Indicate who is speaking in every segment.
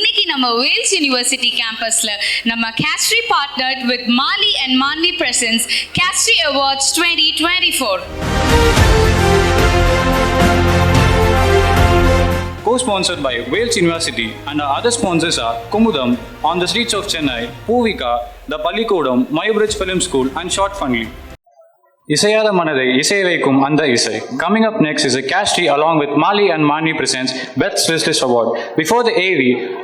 Speaker 1: இன்னைக்கு நம்ம Wales university கேம்பஸ்ல நம்ம கேஸ்ட்ரி partnered with Mali and Manvi presents கேஸ்ட்ரி awards 2024.
Speaker 2: Co-sponsored by Wales University and our other sponsors are Kumudam, On the Streets of Chennai, Poovika, the Pallikodam, Mayobridge Film School and Short Funny. இசையாத மனதை இசை வைக்கும் அந்த இசை. Coming up next is a Castry along with Mali and Mani presents Best Listless Award. Before the AV,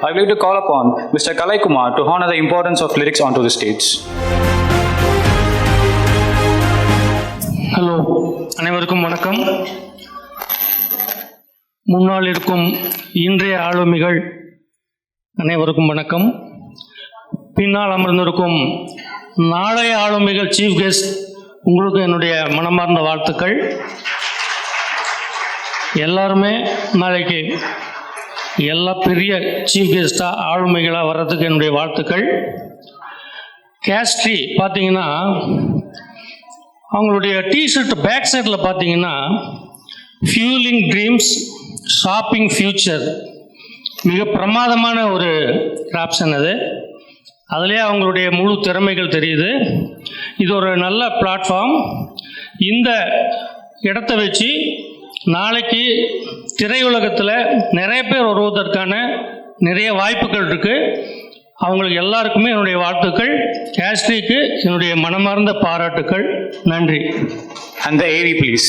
Speaker 2: I would like to call upon Mr. Kalai Kumar to honor the importance of lyrics onto the stage.
Speaker 3: Hello, அனைவருக்கும் வணக்கம். முன்னால் இருக்கும் இன்றைய ஆளுமைகள் அனைவருக்கும் வணக்கம். பின்னால் அமர்ந்திருக்கும் நாளைய ஆளுமைகள் சீஃப் கெஸ்ட் உங்களுக்கு என்னுடைய மனமார்ந்த வாழ்த்துக்கள். எல்லாருமே நாளைக்கு எல்லா பெரிய சீஃப் கெஸ்ட்டாக ஆளுமைகளாக வர்றதுக்கு என்னுடைய வாழ்த்துக்கள். கேஸ்ட்ரி பார்த்தீங்கன்னா அவங்களுடைய டிஷர்ட் பேக் சைடில் பார்த்தீங்கன்னா ஃபியூலிங் ட்ரீம்ஸ் ஷாப்பிங் ஃபியூச்சர் மிக பிரமாதமான ஒரு கிராப்ஷன் அது. அதிலே அவங்களுடைய முழு திறமைகள் தெரியுது. இது ஒரு நல்ல பிளாட்ஃபார்ம். இந்த இடத்த வச்சு நாளைக்கு திரையுலகத்தில் நிறைய பேர் வருவதற்கான நிறைய வாய்ப்புகள் இருக்குது. அவங்களுக்கு எல்லாருக்குமே என்னுடைய வாழ்த்துக்கள். கேஸ்ட்ரிக்கு என்னுடைய மனமார்ந்த பாராட்டுக்கள். நன்றி.
Speaker 2: And the AV please.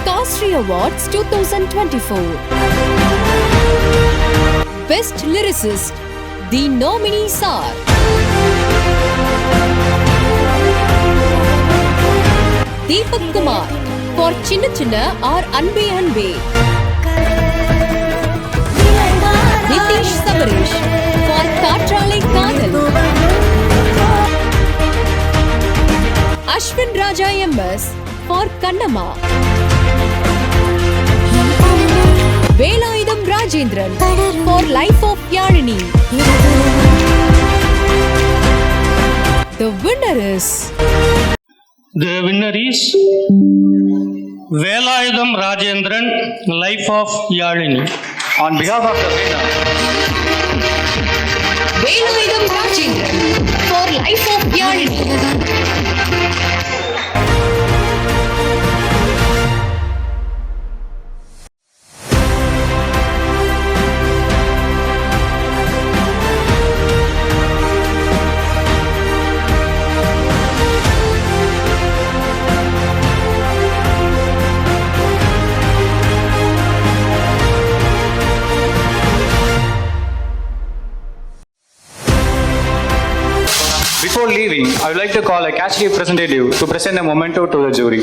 Speaker 4: Castry Awards 2024. Best Lyricist. The nominees are Deepak Kumar for Chinna Chinna or Anbe Anbe, Nitish Sabarish for Kaatrale Kaadal, Ashwin Raja MS for Kannama, Velayudham Rajendran for Life of Yarini. The winner is
Speaker 3: Velayudham Rajendran, Life of Yarini.
Speaker 2: On behalf of the winner,
Speaker 4: Velayudham Rajendran for Life of Yarini.
Speaker 2: before leaving, I would like to call a Castry representative to present a memento to the jury.